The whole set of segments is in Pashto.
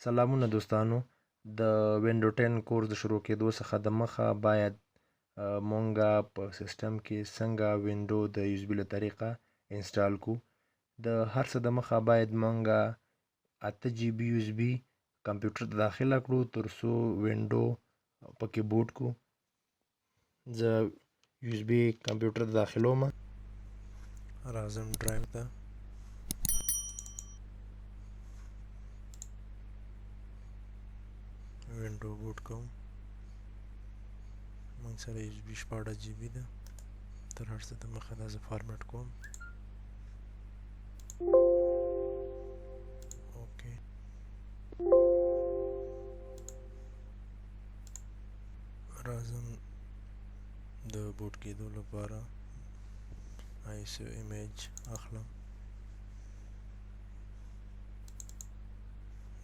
سلامونه دوستانو د وینډو 10 کورس د شروع کېدو څخه د مخه باید مونږه په سیسټم کې څنګه وینډو د یو اس بي له طریقه انسټال کو. د هر څه د مخه باید مونږه 8 جی بي یو اس بي کمپیوټر ته داخله کړو تر څو وینډو پکې بوټ کو. زه یو اس بي کمپیوټر ته داخلوم، راځم ډرایو ته. وینډو بوټ کوم. موږ سره یو اس بي 14 جی بي ده. تر هر څه د مخه دا زه فارمیټ کوم. اوکې راځم د بوټ کېدو لپاره آیسو ایمیج اخلم.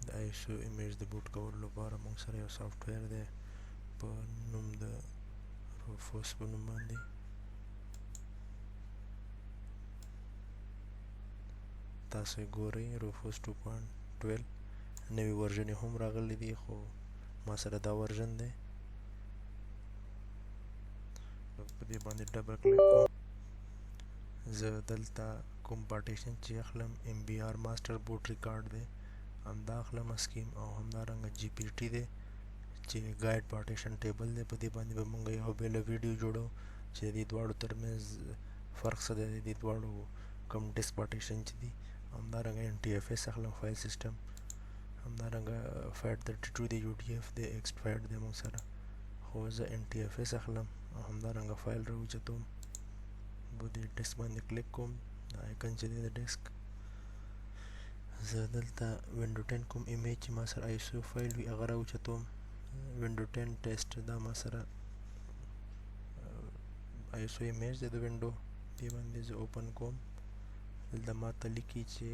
د آیسو ایمیج د بوټ کولو لپاره موږ سره یو سافټویر دی په نوم د روفوس په نوم باندې. تاسو ګورئ روفوس 2.12 نوی ورژن هم راغلی دی، خو ما سره دا ورژن دی. په دې باندې ډبل کلیک کوم. زه دلته کوم پارټیشن چې اخلم MBR ماسټر بوټ ریکارډ دی همدا اخلم اسکیم، او همدارنګه GPT دی چې ګاید پارټیشن ټیبل دی. په دې باندې به مونږ یو بېله ویډیو جوړو چې د دې دواړو ترمنځ فرق څه دی، د دې دواړو کوم ډیسک پارټیشن چې دي. همدارنګه NTFS اخلم فایل سیسټم، همدارنګه FAT32 دی، UDF دی، EXT5 دی مونږ سره، خو زه NTFS اخلم او همدارنګه فایل راوچتوم. په دې ډیسک باندې کلیک کوم، دا آیکن چې دی د ډیسک. زه دلته وینډو 10 کوم ایمیج چې ما سره آیسو فایل وي هغه راوچتوم. وینډو 10 ټیسټ دا ما سره آیسو ایمیج دی د وینډو. دې باندې زه اوپن کوم. دلته ما ته لیکي چې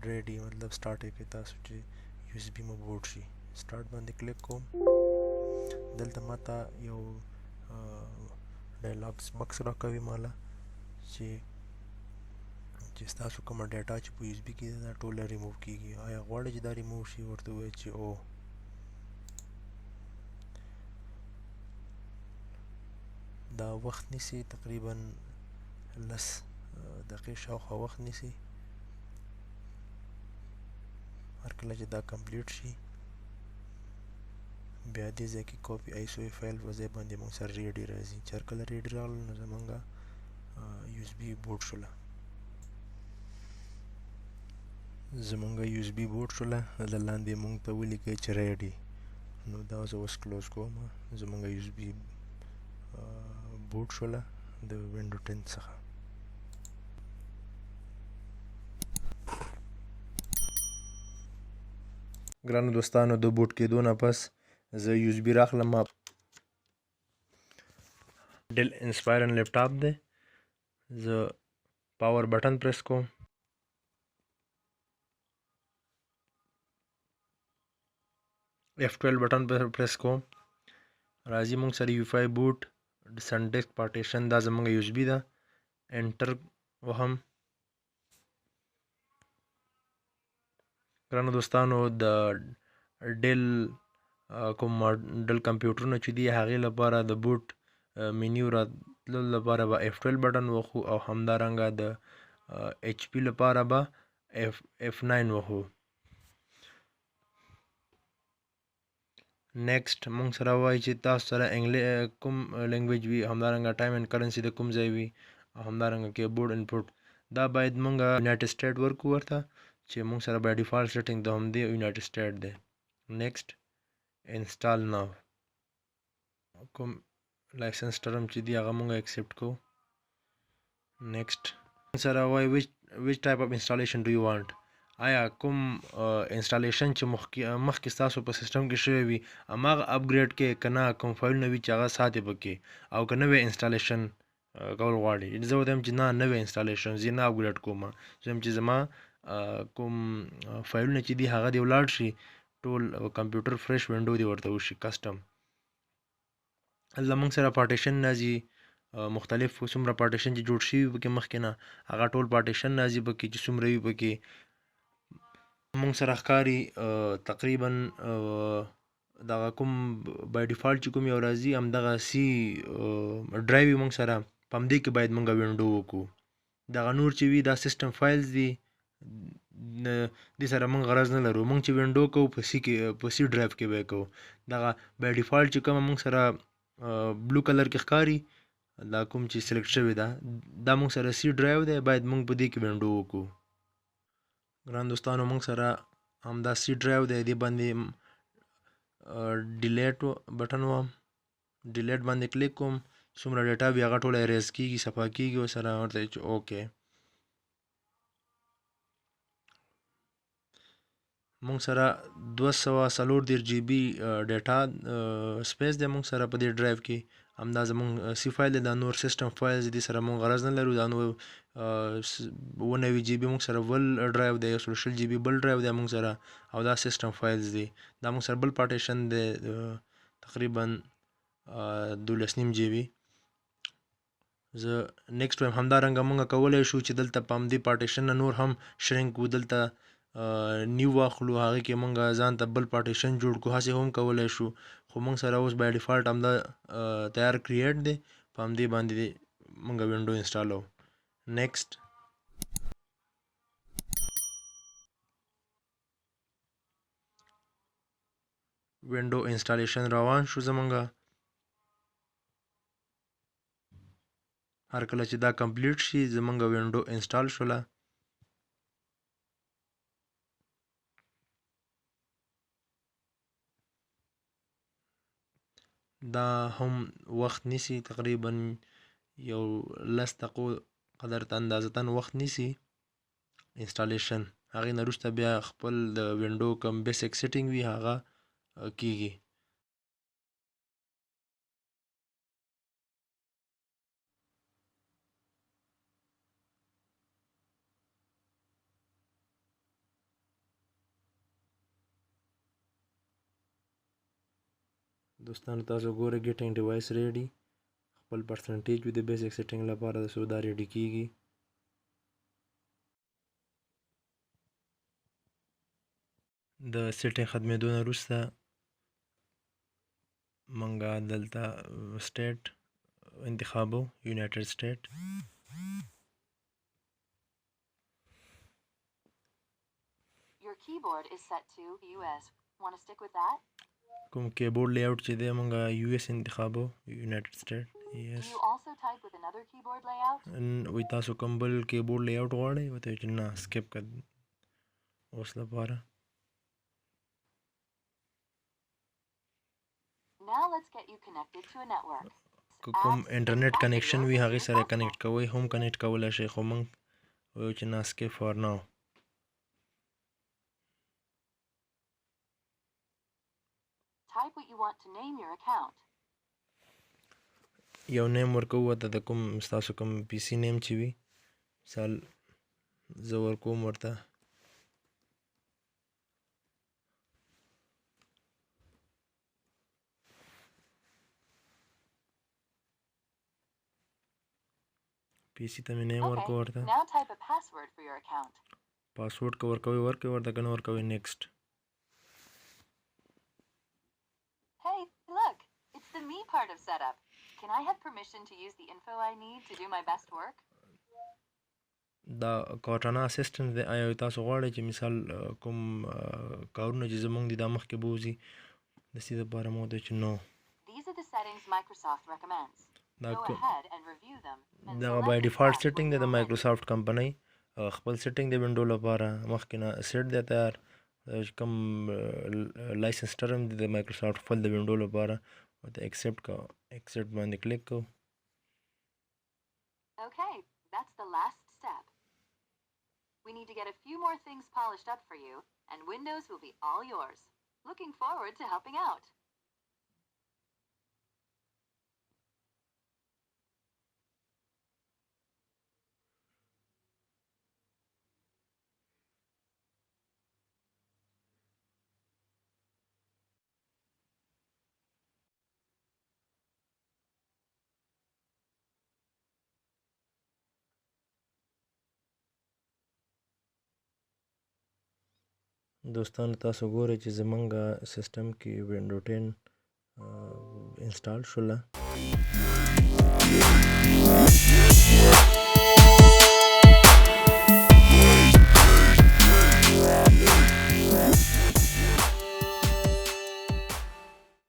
ریډي مطلب سټارټ یې کړئ تاسو چې یو اس بي مو بوټ شي. سټارټ باندې کلیک کوم. دلته ما ته یو ډایلاګ بکس راکوي ماله چې ستاسو کومه ډیټا چې په یو اس بي کې دا ټوله ریموو کیږي. آیا غواړئ چې دا ریموو شي؟ ورته ووایئ چې او. دا وخت نیسي، تقریبا 10 دقیقې شاوخوا وخت نیسي. هر کله چې دا کمپلیټ شي بیا دې ځای کې کاپي آیسو فایل په ځای باندې موږ سره ریډي راځي چې هر کله ریډي راغله نو زمونږه یو اس بي بوټ شوله. زمونږه یو اس بي بوټ شوله. د لاندې موږ ته ولیکئ چې ریډي. نو دا زه اوس کلوز کوم. زمونږه یو اس بي بوټ شوله د وینډو 10 څخه. ګرانو دوستانو د بوټ کېدو نه پس زه یو اس بي راخلم. ډیل انسپایرن لیپټاپ دی. زه پاور بټن پریس کوم. F12 بټن پریس کوم. راځي مونږ سره یو 5 بوټ سن ډیسک پارټیشن دا زمونږ یو اس بي ده. انټر وهم. ګرانو دوستانو د ډیل کوم ماډل کمپیوټرونه چې دي هغې لپاره د بوټ منیو راتلو لپاره به F12 بټن وخو، او همدارنګه د HP لپاره به F9 وخو. نیکسټ مونږ سره وایي چې تاسو سره کوم لینګویج وي، همدارنګه ټایم اینډ کرنسي د کوم ځای وي، او همدارنګه کیبورډ انپوټ دا باید مونږ یونایټډ سټیټ ورکو ورته چې مونږ سره باید ډیفالټ سیټینګ د همدې یونایټډ سټیټ دی. نیکسټ انسټال ناو. کوم لایسنس ټرم چې دی هغه مونږ اکسپټ کوو. نیکسټ سره وایي which type of installation do you want. آیا کوم انسټالیشن چې مخکې ستاسو په سیسټم کې شوی وي هماغه اپګریډ کې که نه کوم فایلونه وي چې هغه ساتي پکې، او که نوی انسټالیشن کول غواړي. زه وایم چې نه نوی انسټالیشن زه نه اپګریډ کوم. زه وایم چې زما کوم فایلونه چې دي هغه دې ولاړ شي ټول کمپیوټر فرش وینډو دې ورته وشي کسټم. هلته موږ سره پارټیشن راځي، مختلف څومره پارټیشن چې جوړ شوي پکې مخکې نه هغه ټول پارټیشن راځي پکې چې څومره وي پکې. مونږ سره ښکاري تقریبا دغه کوم بای ډیفالت چې کوم یو راځي همدغه سی ډرایو وي مونږ سره په همدې کې باید مونږ وینډو وکړو دغه نور چې وي دا سیسټم فایلز دي دې سره مونږ غرض نه لرو مونږ چې وینډو کوو په سی ډرایو کې به یې کوو دغه بای ډیفالت چې کومه مونږ سره بلو کلر کې ښکاري دا کوم چې سلیکټ شوی ده دا مونږ سره سی ډرایو دی باید مونږ په دې کې وینډو وکړو ګران دوستانو مونږ سره همدا سی ډرایو دی دې باندې ډیلیټ بټن وم ډیلیټ باندې کلیک کوم څومره ډیټا وي هغه ټوله اریز کیږي صفا کیږي ورسره ورته چې اوکې مونږ سره 240 جی بي ډیټا سپیس دی مونږ سره په دې ډرایو کې همدا زمونږ سی فایل دی دا نور سیسټم فایلز دي سره مونږ غرض نه لرو دا نور 90 جی بي مونږ سره بل ډرایو دی 120 جی بي بل ډرایو دی مونږ سره او دا سیسټم فایلز دي دا مونږ سره بل پارټیشن دی تقریبا 12.5 جی بي زه نیکسټ ټایم همدارنګه مونږ کولی شو چې دلته په همدې پارټیشن نه نور هم شرینک کړو دلته نیو واخلو هغې کې مونږ ځان ته بل پارټیشن جوړ کړو هسې هم کولی شو خو مونږ سره اوس بای ډیفالټ همدا تیار کریټ دی په همدې باندې مونږ وینډو انسټالو نیکسټ وینډو انسټالیشن روان شو زمونږه هر کله چې دا کمپلیټ شي زمونږه وینډو انسټال شوله دا هم وخت نیسي تقریبا یو 10 دقیقو قدر ته اندازتاً وخت نیسي انسټالیشن هغې نه وروسته بیا خپل د وینډو کوم بیسک سیټینګ وي هغه کیږي دوستانو تاسو ګورئ ګیټینګ ډیوایس ریډي خپل پرسنټیج وي د بیسک سیټینګ لپاره د سودا ریډي کیږي د سیټینګ ختمېدو نه وروسته منګه دلته سټیټ انتخابو یونایټډ سټیټ Your keyboard is set to US. Want to stick with that? کوم کیبورډ لیاوټ چې دی مونږه یو اس انتخابو یونایټډ سټیټ Do you also type with another keyboard layout? وی تاسو کوم بل کیبورډ لیاوټ غواړئ ورته چې نه سکیپ کړ اوس لپاره Now let's get you connected to a network. کوم انټرنیټ کنیکشن وي هغې سره کنیکټ کوئ هم کنیکټ کولی شئ خو مونږ وایو چې نه سکیپ فار ناو Type what you want to name your account. یو نیم ورکوو ورته د کوم ستاسو کوم پی سي نیم چې وي مثال زه ورکوم ورته پی سي ته مې نیم ورکوو ورته Now type a password for your account. پاسورډ که ورکوئ ورکوئ ورته که نه ورکوئ نیکسټ Hey, look, it's the me part of setup. Can I have permission to use the info I need to do my best work? دا کارټانا اسسټنټ دی آیا تاسو غواړئ چې مثال کوم کارونه چې زمونږ دي دا مخکې بوځي د دې دپاره مو وایو چې نو These are the settings Microsoft recommends. Go ahead and review them. دغه بای ډیفالټ سیټینګ دی د مایکروسافټ کمپنۍ خپل سیټینګ د وینډو لپاره مخکې نه سیټ دی تیار کوم لایسنس ټرم دی د مایکروسافټ خپل د وینډو لپاره ورته ایکسپټ کوه ایکسپټ باندې کلیک کوو Okay, that's the last step. We need to get a few more things polished up for you, and Windows will be all yours. Looking forward to helping out. دوستانو تاسو ګورئ چې زمونږ سیسټم کې ونډو 10 انسټال شوله